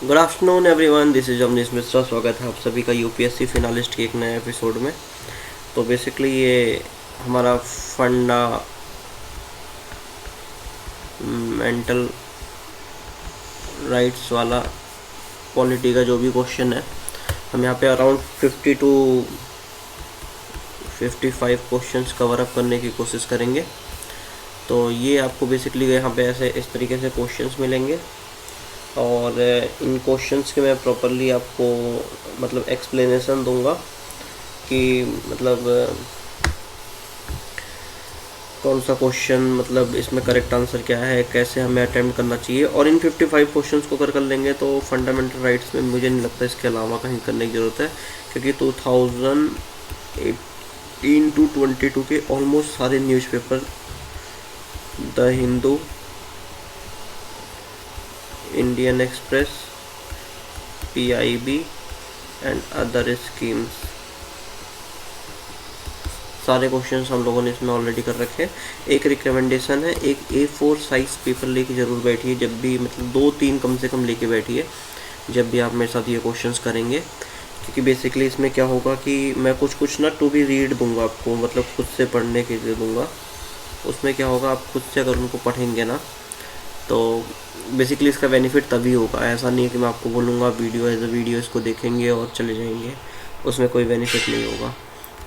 Good afternoon everyone, this is Amnish Mishra. स्वागत है आप सभी का यूपीएससी फिनालिस्ट के एक नए एपिसोड में। तो बेसिकली ये हमारा फंडामेंटल राइट्स वाला पॉलिटी का जो भी क्वेश्चन है, हम यहाँ पे around 50 to 55 questions cover up करने की कोशिश करेंगे। तो ये आपको बेसिकली यहाँ पे ऐसे इस तरीके से क्वेश्चंस मिलेंगे और इन क्वेश्चंस के मैं प्रॉपरली आपको मतलब एक्सप्लेनेशन दूंगा कि मतलब कौन सा क्वेश्चन मतलब इसमें करेक्ट आंसर क्या है, कैसे हमें अटेम्प्ट करना चाहिए। और इन 55 क्वेश्चंस को कर लेंगे तो फंडामेंटल राइट्स में मुझे नहीं लगता इसके अलावा कहीं करने की ज़रूरत है, क्योंकि 2018 टू 22 के ऑलमोस्ट सारे newspaper, the Hindu, Indian express, PIB and other schemes, सारे क्वेश्चंस हम लोगों ने इसमें ऑलरेडी कर रखे हैं। एक रिकमेंडेशन है, एक A4 साइज पेपर लेके ज़रूर बैठिए जब भी, मतलब 2-3 कम से कम लेके बैठिए जब भी आप मेरे साथ ये क्वेश्चंस करेंगे, क्योंकि बेसिकली इसमें क्या होगा कि मैं कुछ ना टू बी रीड दूंगा आपको, मतलब खुद से पढ़ने के लिए दूंगा। उसमें क्या होगा, आप खुद से अगर उनको पढ़ेंगे ना तो बेसिकली इसका बेनिफिट तभी होगा। ऐसा नहीं है कि मैं आपको बोलूँगा वीडियो एज अ वीडियो इसको देखेंगे और चले जाएंगे, उसमें कोई बेनिफिट नहीं होगा।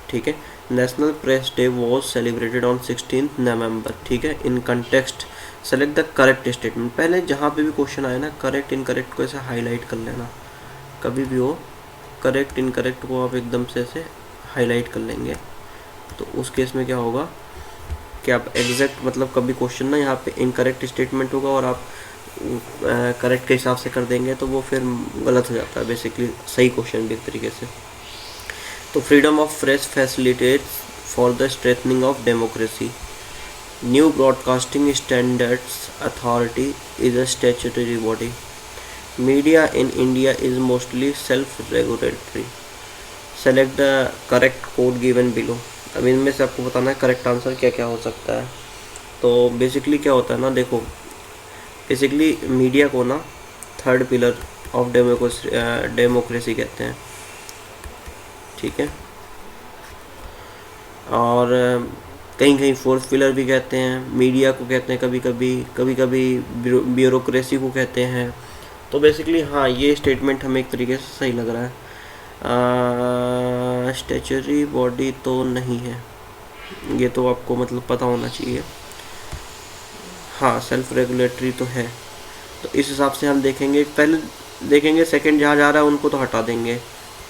ठीक है। National press day was celebrated on 16 नवंबर। ठीक है। In context select the correct statement. पहले जहाँ पे भी क्वेश्चन आए ना, करेक्ट इनकरेक्ट को ऐसे हाईलाइट कर लेना, कभी भी हो करेक्ट इनकरेक्ट को आप एकदम से ऐसे हाईलाइट कर लेंगे तो उस केस में क्या होगा कि आप एग्जैक्ट मतलब कभी क्वेश्चन ना यहाँ पे इनकरेक्ट स्टेटमेंट होगा और आप करेक्ट के हिसाब से कर देंगे तो वो फिर गलत हो जाता है बेसिकली सही क्वेश्चन भी एक तरीके से। तो freedom of press facilitates for the strengthening of democracy. New Broadcasting Standards Authority is a statutory body. Media in India is mostly self regulatory. Select the correct code given below. अब इनमें से आपको बताना है करेक्ट आंसर क्या क्या हो सकता है। तो बेसिकली क्या होता है ना, देखो बेसिकली मीडिया को ना थर्ड पिलर ऑफ डेमोक्रेसी कहते हैं। ठीक है। और कहीं कहीं फोर्थ पिलर भी कहते हैं, मीडिया को कहते हैं, कभी कभी ब्यूरोक्रेसी को कहते हैं। तो बेसिकली हाँ, ये स्टेटमेंट हमें एक तरीके से सही लग रहा है। स्टैच्यूटरी बॉडी तो नहीं है, ये तो आपको मतलब पता होना चाहिए। हाँ, सेल्फ रेगुलेटरी तो है। तो इस हिसाब से हम देखेंगे, पहले देखेंगे सेकंड जहाँ जा रहा है उनको तो हटा देंगे,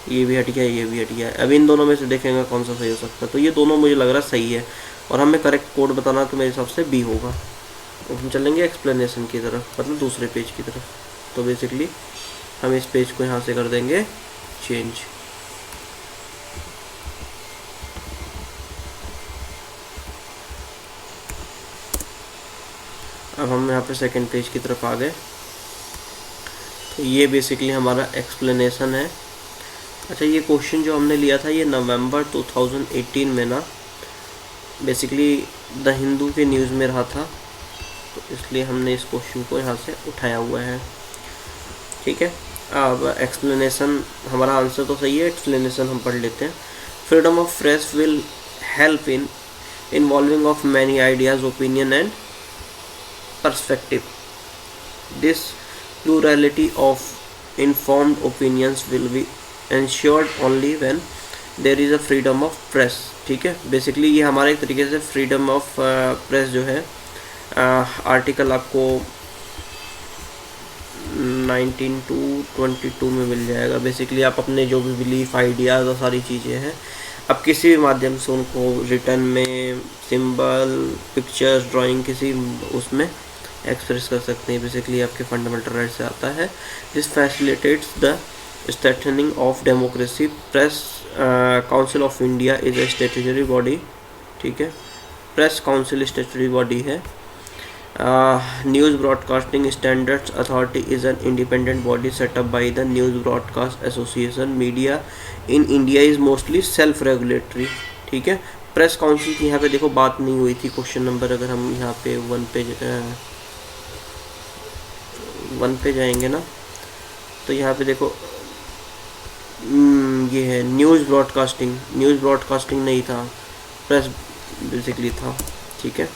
ये भी हट गया, ये भी हट गया। अब इन दोनों में से देखेंगे कौन सा सही हो सकता है। तो ये दोनों मुझे लग रहा है सही है और हमें करेक्ट कोड बताना तो मेरे हिसाब से B होगा। तो हम चलेंगे एक्सप्लेनेशन की तरफ, मतलब दूसरे पेज की तरफ। तो बेसिकली हम इस पेज को यहाँ से कर देंगे चेंज। अब हम यहाँ पे सेकंड पेज की तरफ आ गए। तो ये बेसिकली हमारा एक्सप्लेनेशन है। अच्छा, ये क्वेश्चन जो हमने लिया था ये नवंबर 2018 में ना बेसिकली द हिंदू के न्यूज़ में रहा था, तो इसलिए हमने इस क्वेश्चन को यहाँ से उठाया हुआ है। ठीक है। अब एक्सप्लेनेशन, हमारा आंसर तो सही है, एक्सप्लेनेशन हम पढ़ लेते हैं। Freedom of press will help in involving of many ideas, opinion and perspective. This plurality of informed opinions will be ensured only when there is a freedom of press. ठीक है। Basically ये हमारे एक तरीके से फ्रीडम ऑफ प्रेस जो है article आपको 19 टू 22 में मिल जाएगा। बेसिकली आप अपने जो भी बिलीफ, आइडियाज़ और सारी चीज़ें हैं आप किसी भी माध्यम से उनको रिटर्न में, सिंबल, पिक्चर्स, ड्राइंग, किसी उसमें एक्सप्रेस कर सकते हैं। बेसिकली आपके फंडामेंटल राइट से आता है। This facilitates the strengthening of democracy. Press Council of India is a statutory body. ठीक है। प्रेस काउंसिल स्टैट्यूटरी बॉडी है। News Broadcasting Standards Authority is an independent body set up by the News Broadcast Association. Media in India is mostly self regulatory. ठीक है। Press council की यहाँ पे देखो बात नहीं हुई थी। क्वेश्चन नंबर अगर हम यहाँ पे 1 पे जाएंगे ना तो यहाँ पे देखो ये है न्यूज़ ब्रॉडकास्टिंग नहीं था, प्रेस बेसिकली था। ठीक है,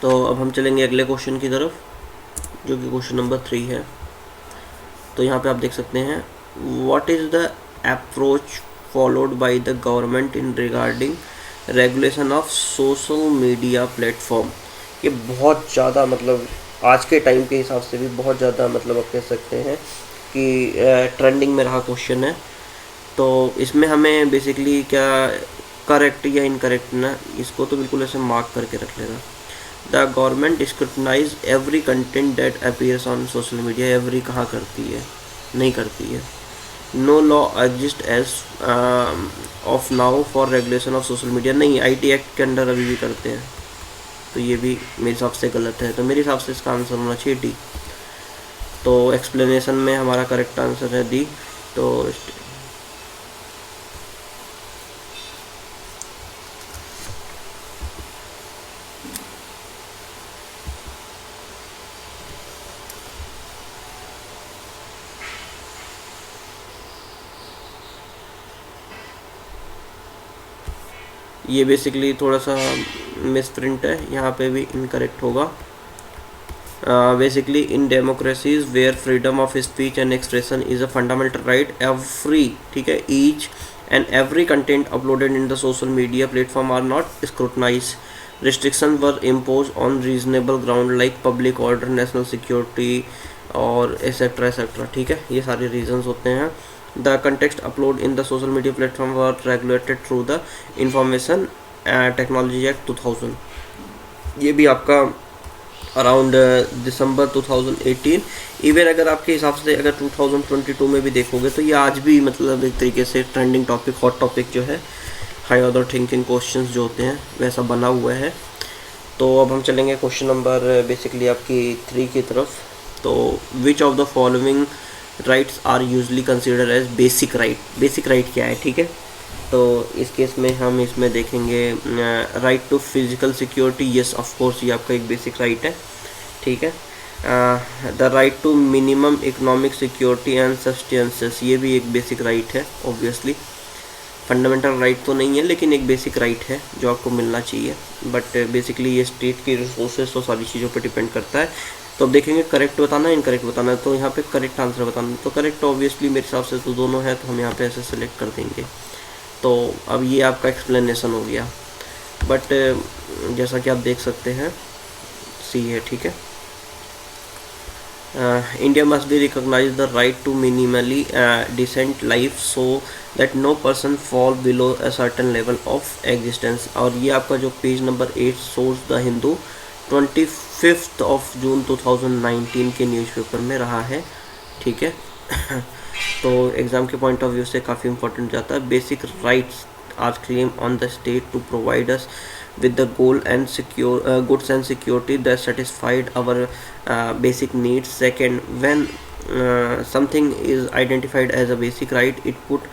तो अब हम चलेंगे अगले क्वेश्चन की तरफ, जो कि क्वेश्चन नंबर 3 है। तो यहाँ पे आप देख सकते हैं, what is the approach followed by the government in regarding regulation of social media platform. ये बहुत ज़्यादा मतलब आज के टाइम के हिसाब से भी बहुत ज़्यादा मतलब आप कह सकते हैं कि ट्रेंडिंग में रहा क्वेश्चन है। तो इसमें हमें बेसिकली क्या करेक्ट या इनकरेक्ट ना, इसको तो बिल्कुल ऐसे मार्क करके रख लेना। The government scrutinize every content that appears on social media. Every कहाँ करती है, नहीं करती है। No law exist as of now for regulation of social media. नहीं, आईटी एक्ट के अंडर अभी भी करते हैं, तो ये भी मेरे हिसाब से गलत है। तो मेरे हिसाब से इसका आंसर होना चाहिए डी। तो एक्सप्लेनेशन में हमारा करेक्ट आंसर है डी। तो ये बेसिकली थोड़ा सा मिस प्रिंट है, यहाँ पे भी इनकरेक्ट होगा। Basically in democracies where freedom of speech and expression is a fundamental right every, ठीक है, each and every content uploaded in the social media platform are not scrutinize. Restriction were impose on reasonable ground like public order, national security और etcetera. ठीक है, ये सारे reasons होते हैं। The context upload in the social media platform were regulated through the Information Technology Act 2000। ये भी आपका अराउंड दिसंबर 2018। इवन अगर आपके हिसाब से अगर 2022 में भी देखोगे तो ये आज भी मतलब एक तरीके से ट्रेंडिंग टॉपिक, हॉट टॉपिक जो है, हाई ऑर्डर थिंकिंग क्वेश्चंस जो होते हैं वैसा बना हुआ है। तो अब हम चलेंगे क्वेश्चन नंबर बेसिकली आपकी 3 की तरफ। तो which of the following rights are usually consider as basic right. Basic right क्या है, ठीक है, तो इस केस में हम इसमें देखेंगे right to physical security. Yes of course ये आपका एक बेसिक राइट है। ठीक है, the right to minimum economic security and sustenances, ये भी एक बेसिक राइट है। ऑब्वियसली फंडामेंटल राइट तो नहीं है, लेकिन एक बेसिक राइट है जो आपको मिलना चाहिए। बट बेसिकली ये स्टेट की रिसोर्सेस और सारी चीज़ों पर डिपेंड करता है। तो अब देखेंगे करेक्ट बताना है, इनकरेक्ट बताना है। तो यहाँ पे करेक्ट आंसर बताना है, तो करेक्ट ऑब्वियसली मेरे हिसाब से तो दोनों है, तो हम यहाँ पे ऐसे सेलेक्ट कर देंगे। तो अब ये आपका एक्सप्लेनेशन हो गया। बट जैसा कि आप देख सकते हैं सी है, ठीक है। India must be recognize the right to minimally decent life so that no person fall below a certain level of existence. और ये आपका जो page number 8 source The Hindu 25 June 2019 के न्यूज़पेपर में रहा है। ठीक है तो एग्ज़ाम के पॉइंट ऑफ व्यू से काफ़ी इंपॉर्टेंट जाता है। Basic rights are claim on the state to provide us with the goal and secure goods and security that satisfied our basic needs. Second, when something is identified as a basic right, it put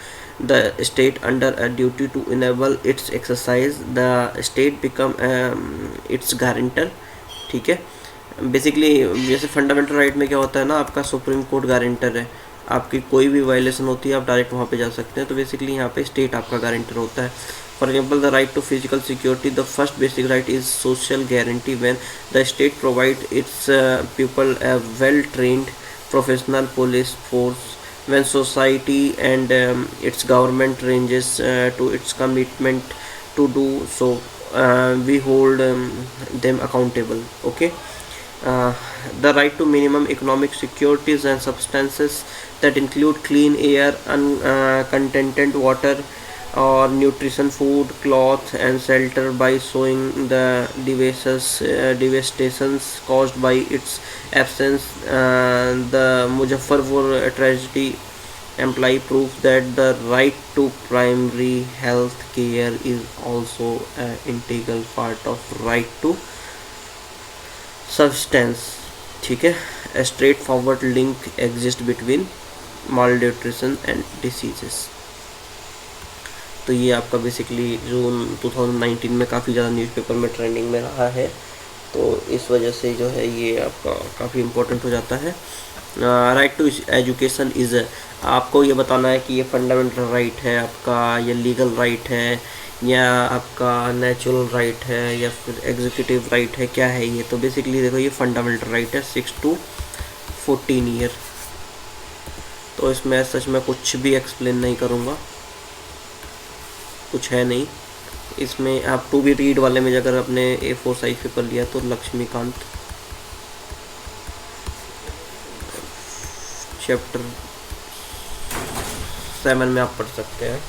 the state under a duty to enable its exercise. The state become its guarantor। ठीक है, basically जैसे fundamental right में क्या होता है ना, आपका supreme court guarantor है, आपकी कोई भी वायलेशन होती है आप डायरेक्ट वहाँ पे जा सकते हैं। तो बेसिकली यहाँ पे स्टेट आपका गारंटर होता है। For example the right to physical security, the first basic right is social guarantee when the state provide its people a well trained professional police force, when society and its government ranges to its commitment to do so, we hold them accountable। Okay, the right to minimum economic securities and substances that include clean air, uncontaminated water or nutrition, food, cloth and shelter by showing the devastations caused by its absence। The Muzaffarpur tragedy imply proof that the right to primary health care is also an integral part of right to substance। ठीक है, a straightforward link exists between malnutrition and diseases। तो ये आपका basically जून 2019 में काफ़ी ज़्यादा newspaper में trending में रहा है, तो इस वजह से जो है ये आपका काफ़ी इम्पोर्टेंट हो जाता है। राइट टू एजुकेशन इज़, आपको ये बताना है कि ये फंडामेंटल राइट है आपका, या लीगल राइट है, या आपका नेचुरल राइट है, या फिर एग्जीक्यूटिव राइट है, क्या है ये। तो बेसिकली देखो ये फंडामेंटल राइट है 6 to 14 ईयर। तो इसमें सच में कुछ भी एक्सप्लेन नहीं करूँगा, कुछ है नहीं इसमें। आप टू बी रीड वाले में अगर आपने A4 साइज पेपर लिया तो लक्ष्मीकांत चैप्टर 7 में आप पढ़ सकते हैं।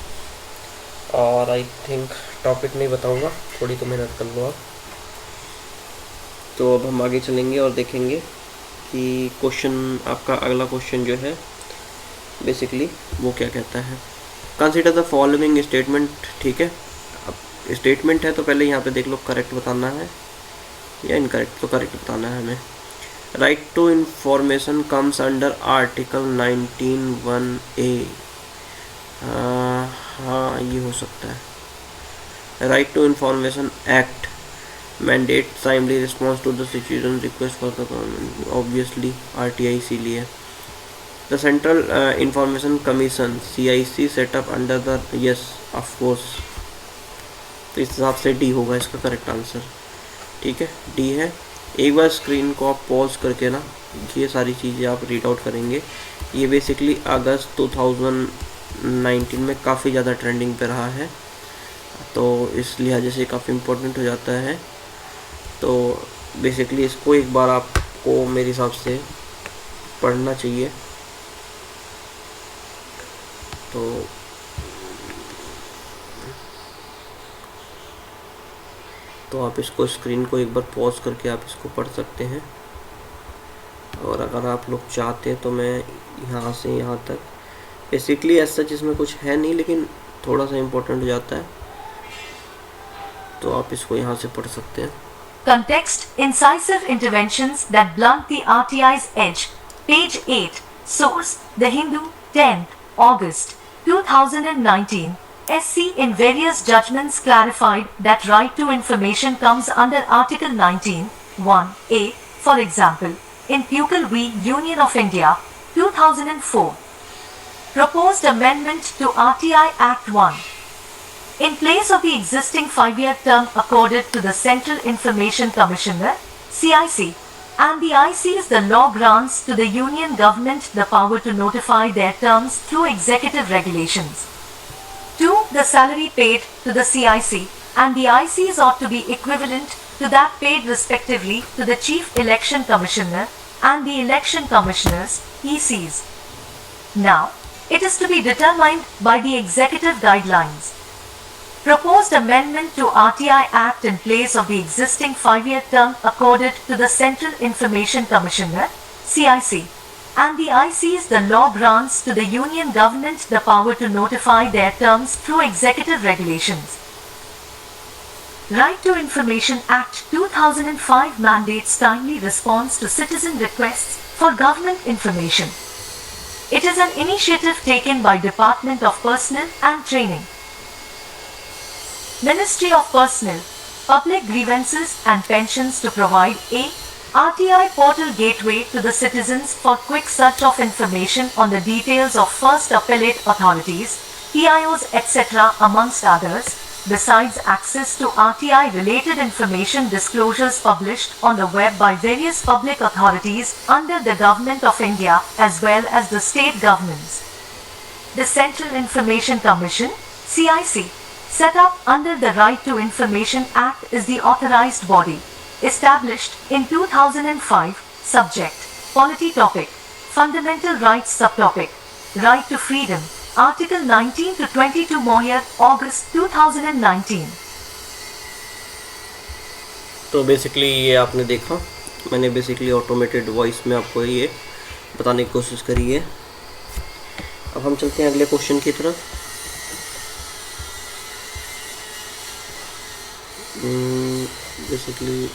और आई थिंक टॉपिक नहीं बताऊंगा, थोड़ी तो मेहनत कर लो आप। तो अब हम आगे चलेंगे और देखेंगे कि क्वेश्चन, आपका अगला क्वेश्चन जो है बेसिकली वो क्या कहता है। कंसीडर द फॉलोइंग स्टेटमेंट, ठीक है। अब स्टेटमेंट है तो पहले यहाँ पे देख लो करेक्ट बताना है या इनकरेक्ट, तो करेक्ट बताना है हमें। Right to information comes under article 19(1)(a। हाँ ये हो सकता है। Right to Information Act mandate timely response to the citizen request for the government, obviously RTI इसीलिए। The Central Information Commission CIC setup under the, yes of course, तो इस हिसाब से D होगा इसका करेक्ट आंसर, ठीक है D है। एक बार स्क्रीन को आप पॉज करके ना ये सारी चीज़ें आप रीड आउट करेंगे। ये बेसिकली अगस्त 2019 में काफ़ी ज़्यादा ट्रेंडिंग पे रहा है, तो इस लिहाजे से काफ़ी इम्पोर्टेंट हो जाता है। तो बेसिकली इसको एक बार आपको मेरे हिसाब से पढ़ना चाहिए। तो आप इसको, स्क्रीन को एक बार पॉज करके आप इसको पढ़ सकते हैं। और अगर आप लोग चाहते हैं तो मैं यहाँ से यहाँ तक, बेसिकली ऐसा इसमें कुछ है नहीं लेकिन थोड़ा सा इम्पोर्टेंट हो जाता है, तो आप इसको यहाँ से पढ़ सकते हैं। Context, incisive interventions that blunt the RTI's edge. Page 8. Source, The Hindu, 10th August 2019. SC in various judgments clarified that right to information comes under Article 19(1)(a). For example, in Pukal v. Union of India, 2004. Proposed amendment to RTI Act 1. In place of the existing 5-year term accorded to the Central Information Commissioner, CIC, and the ICs, the law grants to the Union government the power to notify their terms through executive regulations. 2. The salary paid to the CIC and the ICs ought to be equivalent to that paid respectively to the Chief Election Commissioner and the Election Commissioners, ECs. Now, it is to be determined by the executive guidelines. Proposed amendment to RTI Act in place of the existing 5-year term accorded to the Central Information Commissioner, CIC, and the ICs, the law grants to the Union government the power to notify their terms through executive regulations. Right to Information Act 2005 mandates timely response to citizen requests for government information. It is an initiative taken by Department of Personnel and Training, Ministry of Personnel, Public Grievances and Pensions to provide a RTI portal gateway to the citizens for quick search of information on the details of first appellate authorities, PIOs etc. amongst others, besides access to RTI related information disclosures published on the web by various public authorities under the Government of India as well as the state governments. The Central Information Commission, CIC, set up under the Right to Information Act is the authorized body, established in 2005, subject, polity topic, fundamental rights subtopic, right to freedom, Article 19 to 22 Moyer, August 2019. तो basically ये आपने देखा, मैंने basically automated voice में आपको ये बताने की कोशिश करी है। अब हम चलते हैं अगले क्वेश्चन की तरफ। बेसिकली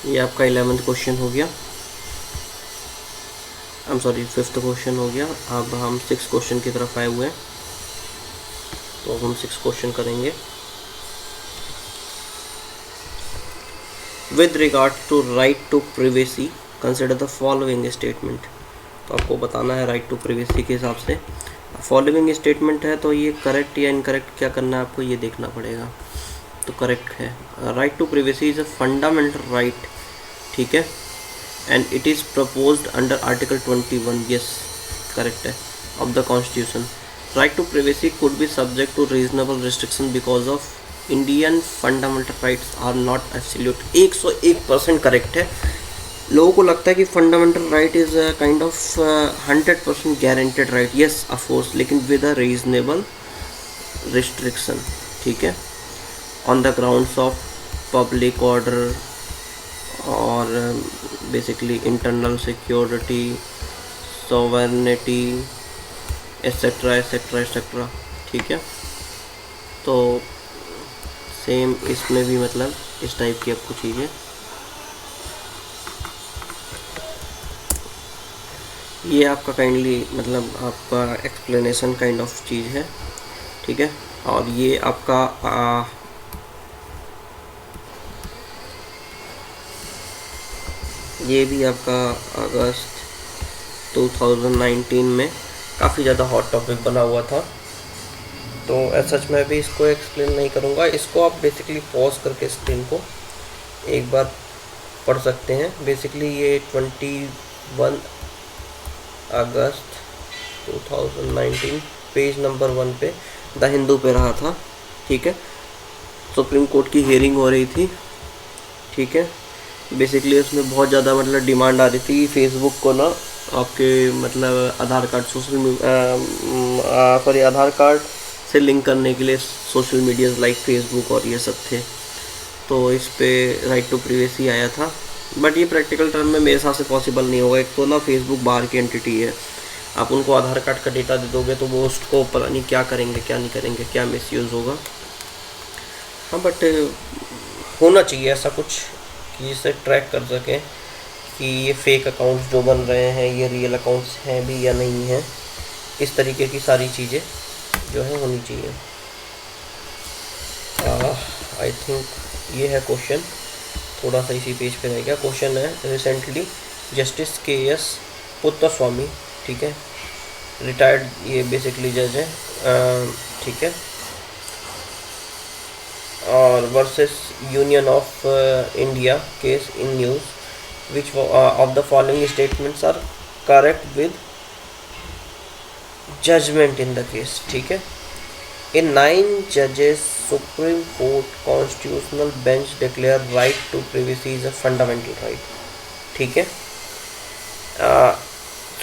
ये आपका 11th क्वेश्चन हो गया, I am sorry 5th question हो गया। अब हम 6 क्वेश्चन की तरफ आए हुए हैं, तो हम 6 क्वेश्चन करेंगे। With regard to right to privacy consider the following statement. तो आपको बताना है राइट टू प्रिवेसी के हिसाब से। फॉलोइंग स्टेटमेंट है, तो ये करेक्ट या इनकरेक्ट क्या करना है आपको ये देखना पड़ेगा। तो करेक्ट है, right to privacy is a fundamental right, ठीक है, and it is proposed under article 21, yes correct है, of the constitution. Right to privacy could be subject to reasonable restriction because of Indian fundamental rights are not absolute. 101% correct है। लोगों को लगता है कि fundamental right is kind of 100% guaranteed right, yes of course, लेकिन with a reasonable restriction, ठीक है, on the grounds of public order और basically internal security, sovereignty etcetera etcetera etcetera, ठीक है। तो सेम इसमें भी मतलब इस टाइप की आपको चीज़ें, ये आपका काइंडली मतलब आपका एक्सप्लेनेशन काइंड ऑफ चीज़ है, ठीक है। और ये आपका ये भी आपका अगस्त 2019 में काफ़ी ज़्यादा हॉट टॉपिक बना हुआ था। तो एज सच मैं भी इसको एक्सप्लेन नहीं करूँगा, इसको आप बेसिकली पॉज करके स्क्रीन को एक बार पढ़ सकते हैं। बेसिकली ये 21 अगस्त 2019 पेज नंबर 1 पे द हिंदू पे रहा था, ठीक है। सुप्रीम कोर्ट की हियरिंग हो रही थी, ठीक है। बेसिकली उसमें बहुत ज़्यादा मतलब डिमांड आ रही थी फेसबुक को ना आपके मतलब आधार कार्ड आधार कार्ड से लिंक करने के लिए सोशल मीडियाज़ लाइक फेसबुक और ये सब थे। तो इस पे राइट टू प्रिवेसी आया था, बट ये प्रैक्टिकल टर्म में मेरे हिसाब से पॉसिबल नहीं होगा। एक तो ना फेसबुक बाहर की एंटिटी है, आप उनको आधार कार्ड का डेटा दे दोगे तो वो उसको पता नहीं क्या करेंगे क्या नहीं करेंगे, क्या मिसयूज़ होगा। हाँ बट होना चाहिए ऐसा कुछ कि इसे ट्रैक कर सकें कि ये फेक अकाउंट्स जो बन रहे हैं ये रियल अकाउंट्स हैं भी या नहीं हैं। इस तरीके की सारी चीज़ें जो है होनी चाहिए। आई थिंक ये है क्वेश्चन, थोड़ा सा इसी पेज पे रह गया। क्वेश्चन है रिसेंटली जस्टिस KS पुत्तस्वामी, ठीक है, रिटायर्ड ये बेसिकली जज है, ठीक है, और versus Union of India case in news which of the following statements are correct with judgement in the case, ठीक है। इन 9 जजेस Supreme Court constitutional bench declare right to privacy is a fundamental right, ठीक है।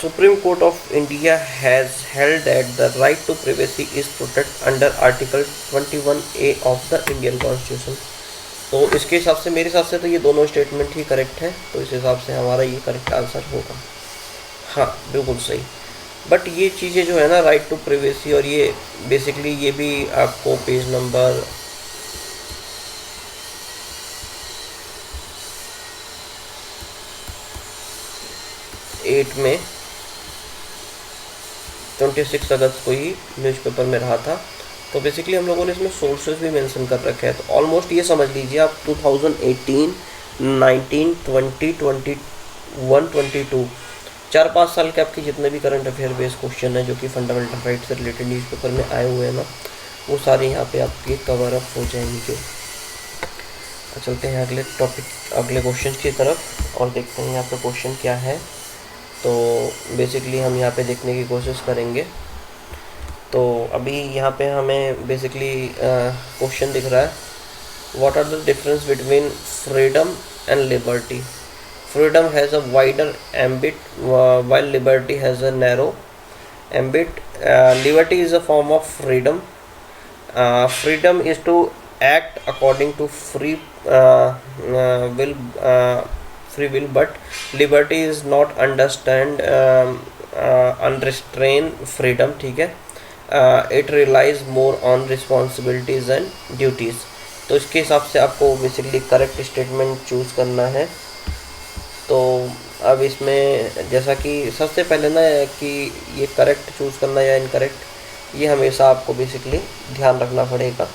Supreme Court of India has held that the right to privacy is protected under Article 21A of the Indian Constitution। तो इसके हिसाब से मेरे हिसाब से तो ये दोनों स्टेटमेंट ही करेक्ट है, तो इस हिसाब से हमारा ये करेक्ट आंसर होगा। हाँ बिल्कुल सही। बट ये चीज़ें जो है ना राइट टू प्रिवेसी और ये बेसिकली ये भी आपको पेज नंबर 8 में 26 अगस्त को ही न्यूज़पेपर में रहा था। तो बेसिकली हम लोगों ने इसमें सोर्सेज भी मेंशन कर रखे हैं। तो ऑलमोस्ट ये समझ लीजिए आप 2018, 19, 20, 21, 22 4-5 साल के आपके जितने भी करंट अफेयर बेस्ड क्वेश्चन है जो कि फंडामेंटल राइट से रिलेटेड न्यूज़पेपर में आए हुए हैं ना, वो सारे यहाँ पे आपके कवर अप हो जाएंगे। चलते हैं अगले टॉपिक, अगले क्वेश्चन की तरफ और देखते हैं यहाँ पे क्वेश्चन क्या है। तो बेसिकली हम यहाँ पे देखने की कोशिश करेंगे। तो अभी यहाँ पे हमें बेसिकली क्वेश्चन दिख रहा है, what are the difference between freedom and liberty. Freedom has a wider ambit while liberty has a narrow ambit. Liberty is a form of freedom. Freedom is to act according to free will, but liberty is not understand unrestrained freedom, ठीक है। It relies more on responsibilities and duties। तो इसके हिसाब से आपको basically correct statement choose करना है तो अब इसमें जैसा कि सबसे पहले ना कि ये करेक्ट चूज़ करना या इनकरेक्ट, ये हमेशा आपको बेसिकली ध्यान रखना पड़ेगा,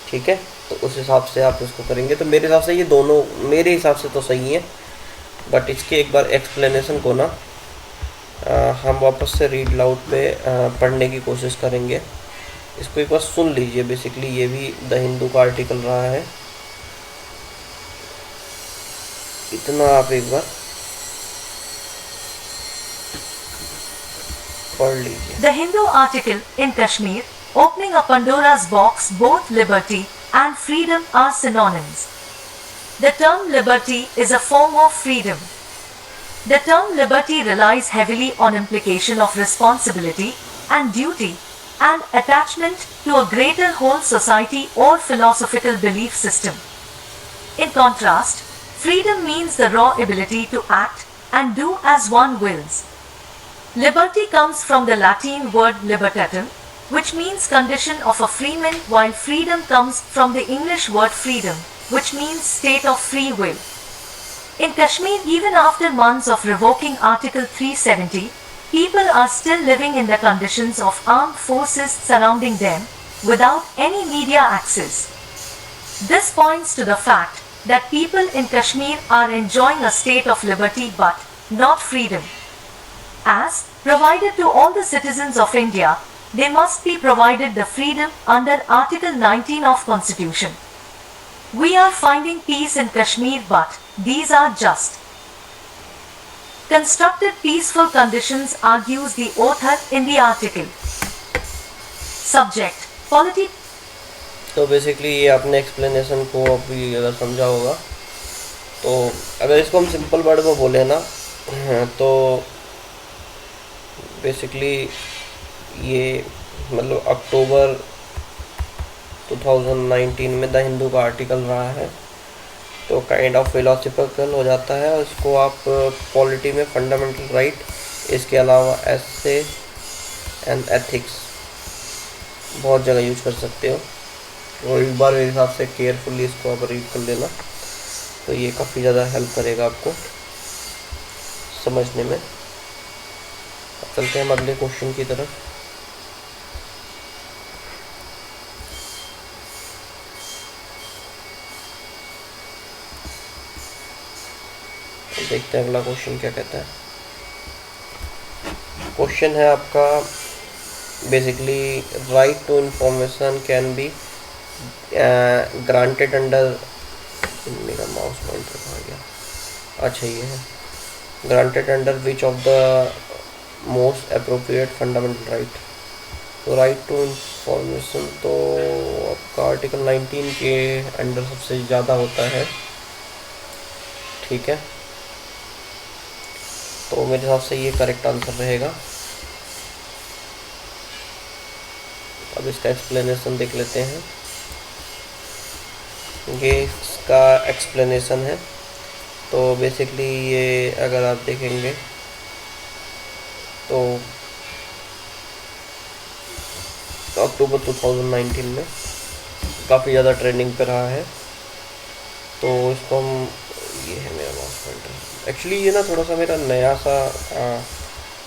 ठीक है। तो उस हिसाब से आप इसको करेंगे। तो मेरे हिसाब से ये दोनों मेरे हिसाब से तो सही है, बट इसके एक बार एक्सप्लेनेशन को ना हम वापस से रीड लाउड पे पढ़ने की कोशिश करेंगे। इसको एक बार सुन लीजिए। बेसिकली ये भी द हिंदू का आर्टिकल रहा है, इतना आप एक बार पढ़ लीजिए। The Hindu article in Kashmir, opening a Pandora's box. Both liberty and freedom are synonyms. The term liberty is a form of freedom. The term liberty relies heavily on implication of responsibility and duty and attachment to a greater whole society or philosophical belief system. In contrast, freedom means the raw ability to act and do as one wills. Liberty comes from the Latin word libertatum, which means condition of a freeman, while freedom comes from the English word freedom, which means state of free will. In Kashmir, even after months of revoking Article 370, people are still living in the conditions of armed forces surrounding them, without any media access. This points to the fact that people in Kashmir are enjoying a state of liberty but not freedom. As provided to all the citizens of India, they must be provided the freedom under Article 19 of Constitution. We are finding peace in Kashmir, but these are just constructed peaceful conditions, argues the author in the article. Subject: Politics. तो basically ये आपने explanation को अभी अगर समझा होगा, तो अगर इसको हम सिंपल वर्ड में बोले ना तो बेसिकली ये मतलब अक्टूबर 2019 में द हिंदू का आर्टिकल रहा है, तो काइंड ऑफ फिलोसफिकल हो जाता है। और इसको आप पॉलिटी में फंडामेंटल राइट, इसके अलावा एसे एंड एथिक्स बहुत जगह यूज कर सकते हो। और एक बार मेरे हिसाब से केयरफुली इसको आप रीड कर लेना, तो ये काफ़ी ज़्यादा हेल्प करेगा आपको समझने में। अब चलते हैं हम अगले क्वेश्चन की तरफ। देखते हैं अगला क्वेश्चन क्या कहता है। क्वेश्चन है आपका basically right to information can be granted under, मेरा माउस पॉइंटर कहाँ गया, अच्छा ये है, granted under which of the most appropriate fundamental right. तो राइट टू इंफॉर्मेशन तो आपका आर्टिकल 19 के अंडर सबसे ज़्यादा होता है, ठीक है। तो मेरे हिसाब से ये करेक्ट आंसर रहेगा। अब इसका एक्सप्लेनेशन देख लेते हैं। ये इसका एक्सप्लेनेशन है। तो बेसिकली ये अगर आप देखेंगे तो अक्टूबर 2019 में काफ़ी ज़्यादा ट्रेंडिंग पे रहा है। तो इसको हम, ये है मेरा माउस पॉइंटर, एक्चुअली ये ना थोड़ा सा मेरा नया सा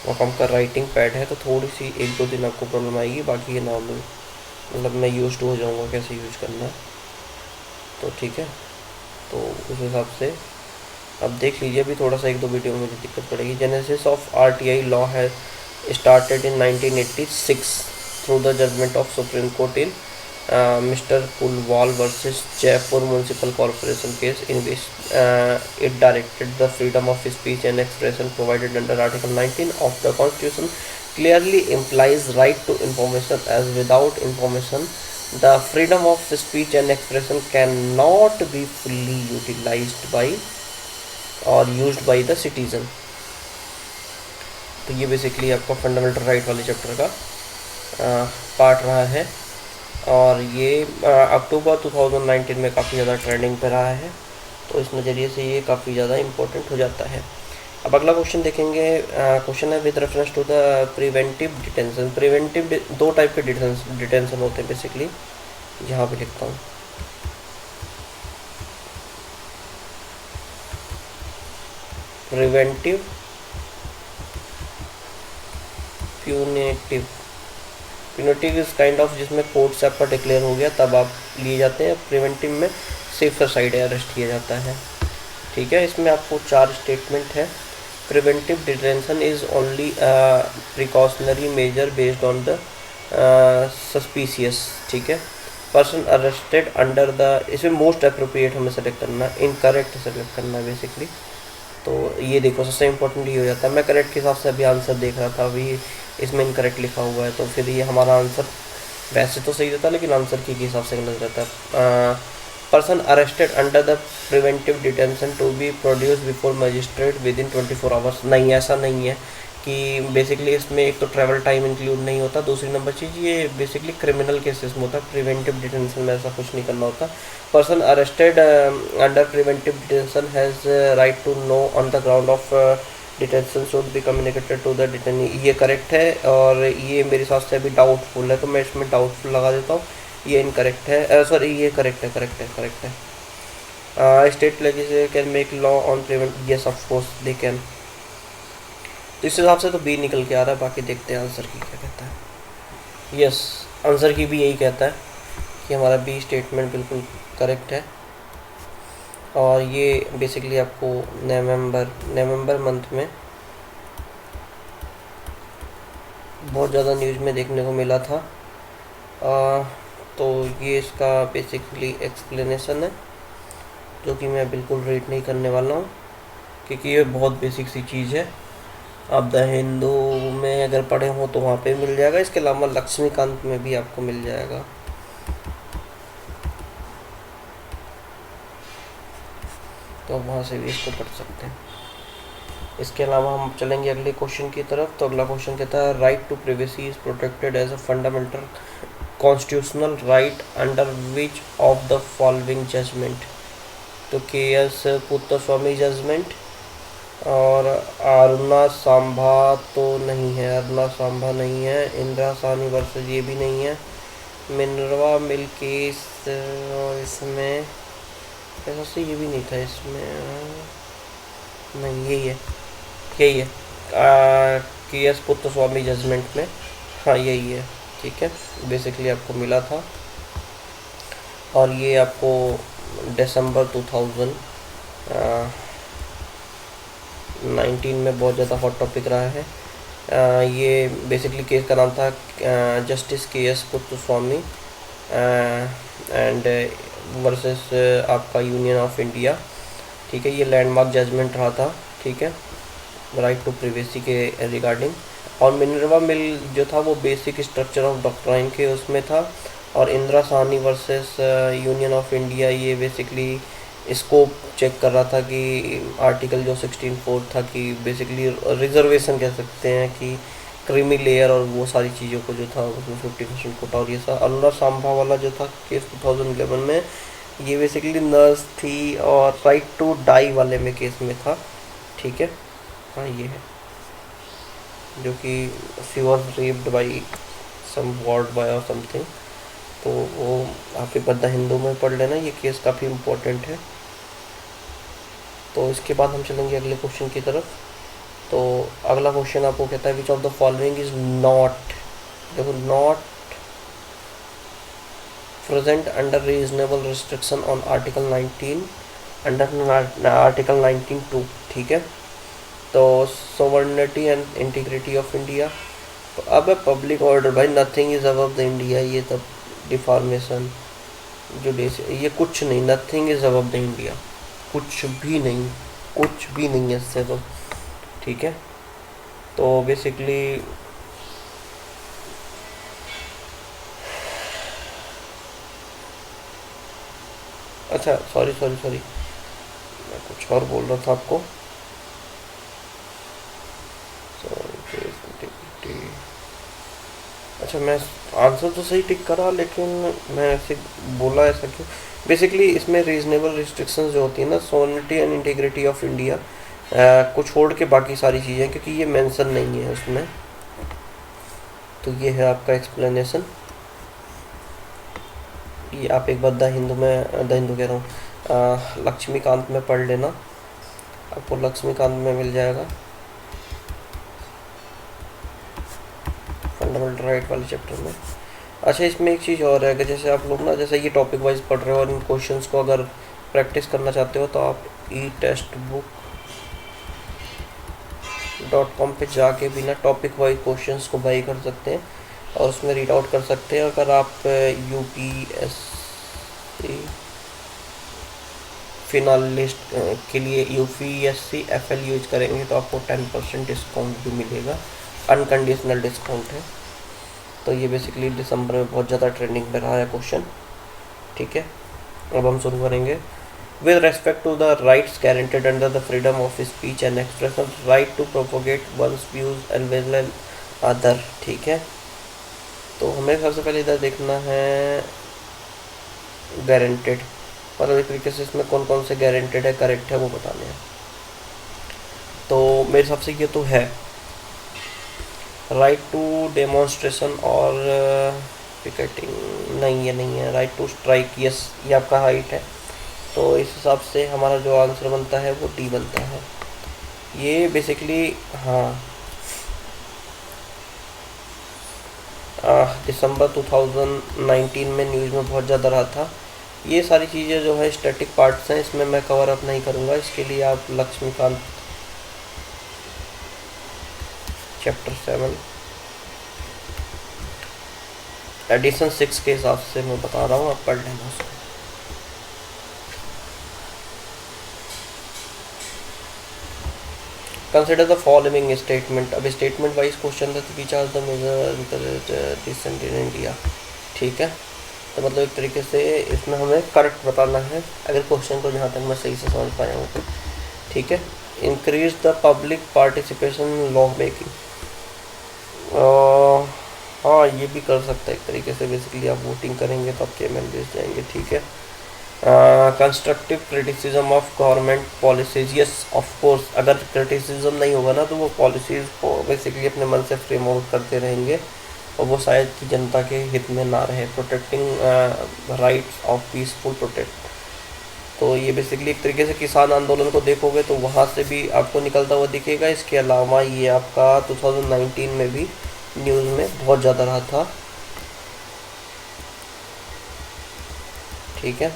वकम का राइटिंग पैड है, तो थोड़ी सी 1-2 दिन आपको प्रॉब्लम आएगी, बाकी ये नॉर्मल मतलब मैं यूज्ड हो जाऊँगा कैसे यूज करना है, तो ठीक है। तो उस हिसाब से अब देख लीजिए, अभी थोड़ा सा 1-2 वीडियो में मुझे दिक्कत पड़ेगी। जेनेसिस ऑफ RTI लॉ है started in 1986 through the judgment of Supreme Court in mister Pulwal versus Jaipur municipal corporation case in which it directed the freedom of speech and expression provided under article 19 of the constitution clearly implies right to information, as without information the freedom of speech and expression cannot be fully utilized by or used by the citizen। तो ये basically आपका fundamental right वाले chapter का part रहा है, और ये अक्टूबर 2019 में काफ़ी ज़्यादा ट्रेंडिंग पे रहा है, तो इस नज़रिए से ये काफ़ी ज़्यादा इम्पोर्टेंट हो जाता है। अब अगला क्वेश्चन देखेंगे। क्वेश्चन है with reference to the preventive detention. Preventive 2 type के डिटेंशन होते हैं बेसिकली, यहाँ पे लिखता हूँ। Preventive punitive. Punitive is kind of जिसमें कोर्ट से आपका डिक्लेयर हो गया तब आप लिए जाते हैं। प्रिवेंटिव में सेफर साइड अरेस्ट किया जाता है। ठीक है, इसमें आपको 4 स्टेटमेंट है। Preventive detention is only precautionary major based on the suspicious. ठीक है, पर्सन अरेस्टेड अंडर द, इसमें मोस्ट अप्रोप्रिएट हमें सेलेक्ट करना, इनकरेक्ट सेलेक्ट करना बेसिकली। तो ये देखो सबसे इम्पोर्टेंट ये हो जाता है। मैं करेक्ट के हिसाब से अभी आंसर देख रहा था, अभी इसमें इनकरेक्ट लिखा हुआ है, तो फिर ये हमारा आंसर वैसे तो सही रहता है लेकिन आंसर की हिसाब से गलत रहता है। Person arrested under the preventive detention to be produce before magistrate within 24 hours. नहीं, ऐसा नहीं है कि बेसिकली इसमें एक तो ट्रैवल टाइम इंक्लूड नहीं होता, दूसरी नंबर चीज़ ये बेसिकली क्रिमिनल केसेस में होता है, प्रिवेंटिव डिटेंशन में ऐसा कुछ नहीं करना होता। Person arrested under preventive detention has right to know on the ground of detention should be communicated to the detainee. ये करेक्ट है और ये मेरे हिसाब से अभी डाउटफुल है, तो मैं इसमें डाउटफुल लगा देता हूँ। ये इनकरेक्ट है, सॉरी ये करेक्ट है। State legislature can make law on prevent, yes of course they can. तो इस हिसाब से तो बी निकल के आ रहा है, बाकी देखते हैं आंसर की क्या कहता है। यस, आंसर की भी यही कहता है कि हमारा बी स्टेटमेंट बिल्कुल करेक्ट है। और ये बेसिकली आपको नवंबर मंथ में बहुत ज़्यादा न्यूज़ में देखने को मिला था। तो ये इसका बेसिकली एक्सप्लेनेशन है जो कि मैं बिल्कुल रीड नहीं करने वाला हूँ क्योंकि ये बहुत बेसिक सी चीज़ है। आप द हिंदू में अगर पढ़े हो तो वहाँ पे मिल जाएगा, इसके अलावा लक्ष्मीकांत में भी आपको मिल जाएगा। तो वहाँ से भी इसको पढ़ सकते हैं। इसके अलावा हम चलेंगे अगले क्वेश्चन की तरफ। तो अगला क्वेश्चन कहता है right to privacy is protected as a fundamental constitutional right under which of the following judgement. तो के.एस. पुत्तस्वामी जजमेंट और अरुणा सांभा तो नहीं है, अरुणा सांभा नहीं है, इंदिरा साहनी वर्सेस ये भी नहीं है, मिनर्वा मिल केस और इसमें ऐसा से ये भी नहीं था, इसमें नहीं यही है के.एस. पुत्तस्वामी जजमेंट में, हाँ यही है। ठीक है, बेसिकली आपको मिला था और ये आपको दिसंबर 2019 में बहुत ज़्यादा हॉट टॉपिक रहा है। ये बेसिकली केस का नाम था जस्टिस के.एस. पुत्तस्वामी एंड वर्सेस आपका यूनियन ऑफ इंडिया। ठीक है, ये लैंडमार्क जजमेंट रहा था। ठीक है, राइट टू प्राइवेसी के रिगार्डिंग। और मिनर्वा मिल जो था वो बेसिक स्ट्रक्चर ऑफ डॉक्ट्राइन के उसमें था। और Indira Sahni versus Union of India ये बेसिकली स्कोप चेक कर रहा था कि आर्टिकल जो 16(4) था कि बेसिकली रिजर्वेशन कह सकते हैं कि क्रीमी लेयर और वो सारी चीज़ों को जो था उसमें 50% कोटा। और ये सा अरुणा सांभा वाला जो था केस 2011 में, ये बेसिकली नर्स थी और राइट टू डाई वाले में केस में था। ठीक है, हाँ ये है जो कि she was raped by some ward boy और समथिंग। तो वो आप एक बार द हिंदू में पढ़ लेना, ये केस काफ़ी इम्पोर्टेंट है। तो इसके बाद हम चलेंगे अगले क्वेश्चन की तरफ। तो अगला क्वेश्चन आपको कहता है which of the following is not, देखो not present under reasonable restriction on article 19 under article 19(2). ठीक है, तो sovereignty and integrity of India. अब पब्लिक ऑर्डर, भाई nothing is above the India, ये तब डिफॉर्मेशन जुडिशल, ये कुछ नहीं, nothing is above the India, कुछ भी नहीं है इससे तो। ठीक है, तो बेसिकली अच्छा सॉरी मैं कुछ और बोल रहा था आपको। अच्छा, मैं आंसर तो सही टिक करा लेकिन मैं ऐसे बोला ऐसा क्यों। बेसिकली इसमें रीजनेबल रिस्ट्रिक्शंस जो होती है ना, sovereignty and integrity of India को छोड़ के बाकी सारी चीज़ें, क्योंकि ये मेंशन नहीं है उसमें। तो ये है आपका एक्सप्लेनेशन। ये आप एक बार द हिंदू कह रहा हूँ लक्ष्मीकांत में पढ़ लेना। आपको लक्ष्मीकांत में मिल जाएगा, फंडामेंटल राइट वाले चैप्टर में। अच्छा, इसमें एक चीज़ और है कि जैसे आप लोग ना, जैसे ये टॉपिक वाइज पढ़ रहे हो और इन क्वेश्चंस को अगर प्रैक्टिस करना चाहते हो तो आप eTextbook.com पे जाके भी ना टॉपिक वाइज क्वेश्चंस को बाई कर सकते हैं और उसमें रीड आउट कर सकते हैं। अगर आप यूपीएससी फिनालिस्ट के लिए यूपीएससी एफएल यूज करेंगे तो आपको 10% डिस्काउंट भी मिलेगा, अनकंडीशनल डिस्काउंट है। तो ये बेसिकली दिसंबर में बहुत ज़्यादा ट्रेंडिंग पे रहा है क्वेश्चन, ठीक है। अब हम शुरू करेंगे। With respect to the rights guaranteed under the freedom of speech and expression, right to propagate one's views and views of other, ठीक है। तो हमें सबसे पहले इधर देखना है गारंटेड, मतलब एक तरीके से इसमें कौन कौन से गारंटेड है, करेक्ट है, वो बताने हैं। तो मेरे हिसाब से ये तो है राइट टू डेमोन्स्ट्रेशन और पिकेटिंग, नहीं ये नहीं है। राइट टू स्ट्राइक, यस ये आपका राइट है। तो इस हिसाब से हमारा जो आंसर बनता है वो डी बनता है। ये बेसिकली हाँ दिसंबर 2019 में न्यूज़ में बहुत ज़्यादा रहा था। ये सारी चीज़ें जो है स्टैटिक पार्ट्स हैं, इसमें मैं कवर अप नहीं करूँगा। इसके लिए आप लक्ष्मीकांत चैप्टर 7 एडिशन 6 के हिसाब से मैं बता रहा हूँ, आप पढ़ लेना उसको। Consider the following statement. अब स्टेटमेंट वाइज क्वेश्चन था, which are the major dissent in India, ठीक है। तो मतलब एक तरीके से इसमें हमें करेक्ट बताना है, अगर क्वेश्चन को जहाँ तक मैं सही से समझ पाया हूँ तो, ठीक है। Increase the public participation in law making, हाँ ये भी कर सकता है एक तरीके से। बेसिकली आप वोटिंग करेंगे तो आपके एमएलएस जाएंगे, ठीक है। Constructive criticism of government policies, yes of course. अगर क्रिटिसिज्म नहीं होगा ना तो वो पॉलिसीज़ को बेसिकली अपने मन से फ्रेम आउट करते रहेंगे और वो शायद कि जनता के हित में ना रहे। Protecting rights of peaceful protect, तो ये बेसिकली एक तरीके से किसान आंदोलन को देखोगे तो वहाँ से भी आपको निकलता हुआ दिखेगा। इसके अलावा ये आपका 2019 में भी न्यूज़ में बहुत ज़्यादा रहा था, ठीक है।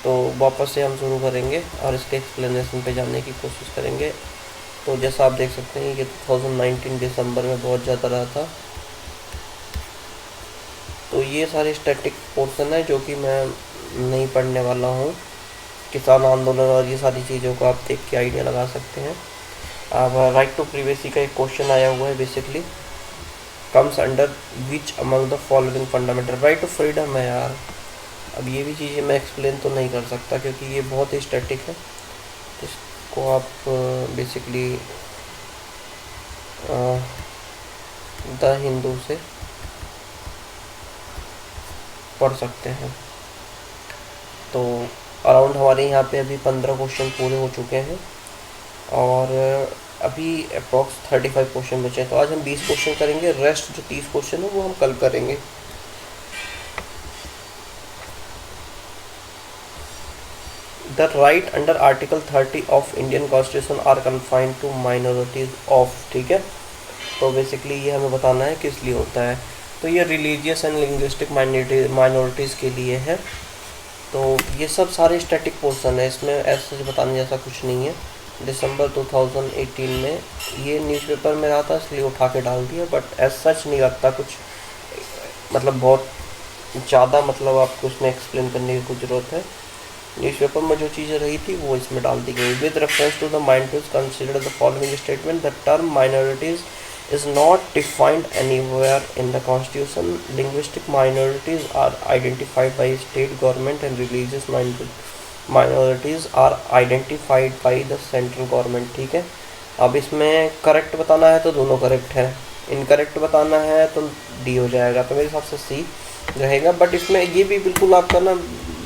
तो वापस से हम शुरू करेंगे और इसके एक्सप्लेनेशन पे जाने की कोशिश करेंगे। तो जैसा आप देख सकते हैं ये 2019 दिसंबर में बहुत ज़्यादा रहा था। तो ये सारे स्टैटिक पोर्शन है जो कि मैं नहीं पढ़ने वाला हूँ। किसान आंदोलन और ये सारी चीज़ों को आप देख के आइडिया लगा सकते हैं। अब राइट टू प्रिवेसी का एक क्वेश्चन आया हुआ है, basically comes under which among the following fundamental. Right to freedom है यार। अब ये भी चीज़ें मैं एक्सप्लेन तो नहीं कर सकता क्योंकि ये बहुत ही स्टैटिक है। इसको आप बेसिकली द हिंदू से पढ़ सकते हैं। तो अराउंड हमारे यहाँ पे अभी 15 क्वेश्चन पूरे हो चुके हैं और अभी अप्रॉक्स 35 क्वेश्चन बचे हैं। तो आज हम 20 क्वेश्चन करेंगे, रेस्ट जो 30 क्वेश्चन है वो हम कल करेंगे। The right under article 30 of Indian constitution are confined to minorities of, ठीक है। तो बेसिकली ये हमें बताना है किस लिए होता है। तो ये रिलीजियस एंड लिंग्विस्टिक माइनॉरिटीज़ के लिए है। तो ये सब सारे स्टैटिक पोर्शन है, इसमें ऐसे बताने जैसा कुछ नहीं है। दिसंबर 2018 में ये न्यूज़पेपर में रहा था इसलिए उठा के डाल दिया, बट एज सच नहीं लगता कुछ मतलब बहुत ज़्यादा मतलब आपको इसमें एक्सप्लेन करने की कुछ ज़रूरत है। न्यूज़पेपर में जो चीज़ें रही थी वो इसमें डाल दी गई। With reference to the minorities consider the following statement. The term minorities is not defined anywhere in the constitution. Linguistic minorities are identified by state government and religious minorities are identified by the central government, ठीक है। अब इसमें correct बताना है तो दोनों correct है, incorrect बताना है तो डी हो जाएगा। तो मेरे हिसाब से सी रहेगा। बट इसमें ये भी बिल्कुल आपका ना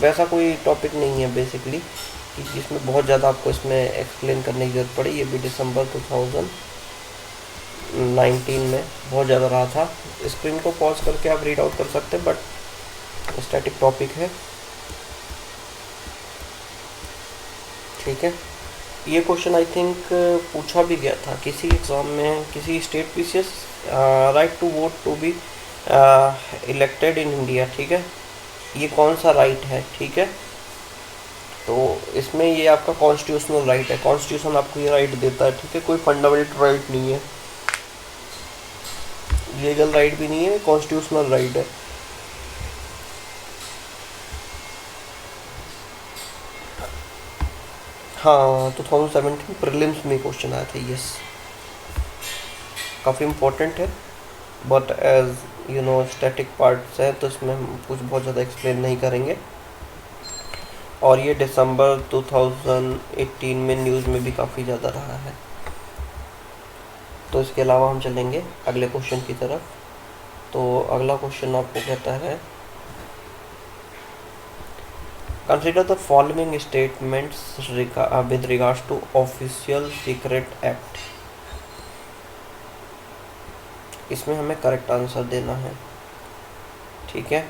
वैसा कोई टॉपिक नहीं है बेसिकली कि जिसमें बहुत ज़्यादा आपको इसमें एक्सप्लेन करने की ज़रूरत पड़ी। ये भी दिसंबर 2019 में बहुत ज़्यादा रहा था। स्क्रीन को पॉज करके आप रीड आउट कर सकते हैं, बट स्टैटिक टॉपिक है, ठीक है। ये क्वेश्चन आई थिंक पूछा भी गया था किसी एग्ज़ाम में, किसी state PCS, right to vote to be elected in India, ठीक है, ये कौन सा राइट है, ठीक है। तो इसमें ये आपका कॉन्स्टिट्यूशनल राइट है, कॉन्स्टिट्यूशन आपको ये राइट देता है, ठीक है, कोई फंडामेंटल राइट नहीं है, लीगल राइट भी नहीं है, कॉन्स्टिट्यूशनल राइट है। हाँ 2017 प्रीलिम्स में क्वेश्चन आया था, यस, काफ़ी इम्पोर्टेंट है, but as you know static parts है तो इसमें हम कुछ बहुत ज़्यादा एक्सप्लेन नहीं करेंगे। और ये दिसंबर 2018 में न्यूज़ में भी काफ़ी ज़्यादा रहा है। तो इसके अलावा हम चलेंगे अगले क्वेश्चन की तरफ। तो अगला क्वेश्चन आपको कहता है, consider the following statements with regards to Official Secret Act. इसमें हमें करेक्ट आंसर देना है, ठीक है।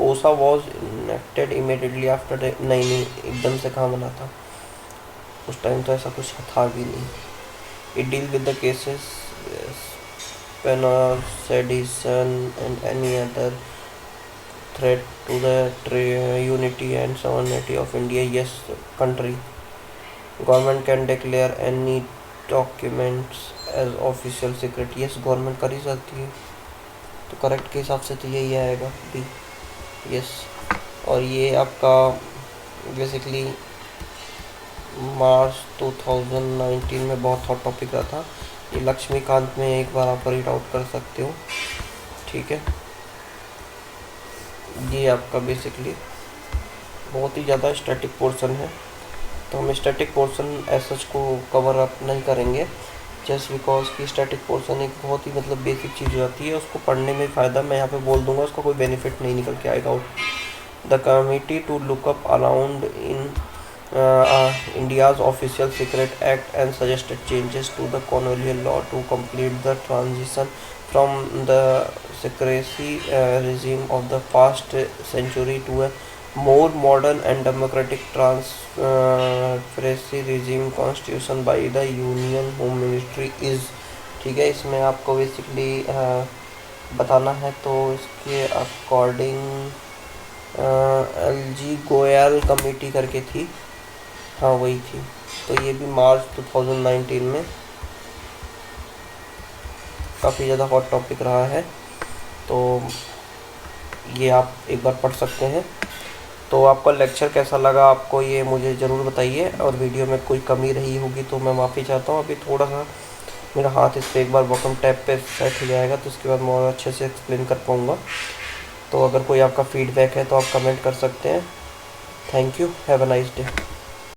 ओसा वॉज इनेक्टेड इमीडिएटली आफ्टर, नहीं एकदम से कहाँ बना था, उस टाइम तो ऐसा कुछ था भी नहीं। It deal with the cases penal sedition and any other threat to the unity and sovereignty of India. Yes, country. Government can declare any documents as official secret. Yes, government कर ही सकती है, तो करेक्ट के हिसाब से तो यही आएगा बी, यस। और ये आपका बेसिकली मार्च 2019 में बहुत हॉट टॉपिक रहा था। ये लक्ष्मीकांत में एक बार आप रीड आउट कर सकते हो, ठीक है। ये आपका बेसिकली बहुत ही ज़्यादा स्टैटिक पोर्शन है, तो हम स्टैटिक पोर्शन एसएच को कवर अप नहीं करेंगे, जस्ट बिकॉज कि स्टैटिक पोर्शन एक बहुत ही मतलब बेसिक चीज़ हो जाती है, उसको पढ़ने में फ़ायदा मैं यहाँ पे बोल दूंगा, उसका कोई बेनिफिट नहीं निकल के आएगा। The committee to look up around in India's official secret act and suggested changes to the colonial law to complete the transition from the secrecy regime of the past century to a more modern and democratic transparency regime constitution by the Union Home Ministry is, ठीक है। इसमें आपको basically बताना है, तो इसके according LG Goyal committee करके थी, हाँ वही थी। तो ये भी मार्च 2019 में काफ़ी ज़्यादा हॉट टॉपिक रहा है, तो ये आप एक बार पढ़ सकते हैं। तो आपका लेक्चर कैसा लगा आपको ये मुझे ज़रूर बताइए, और वीडियो में कोई कमी रही होगी तो मैं माफ़ी चाहता हूँ। अभी थोड़ा सा मेरा हाथ इस पर एक बार बटन टैप पे सेट हो जाएगा, तो उसके बाद मैं और अच्छे से एक्सप्लेन कर पाऊँगा। तो अगर कोई आपका फीडबैक है तो आप कमेंट कर सकते हैं। Thank you, have a nice day.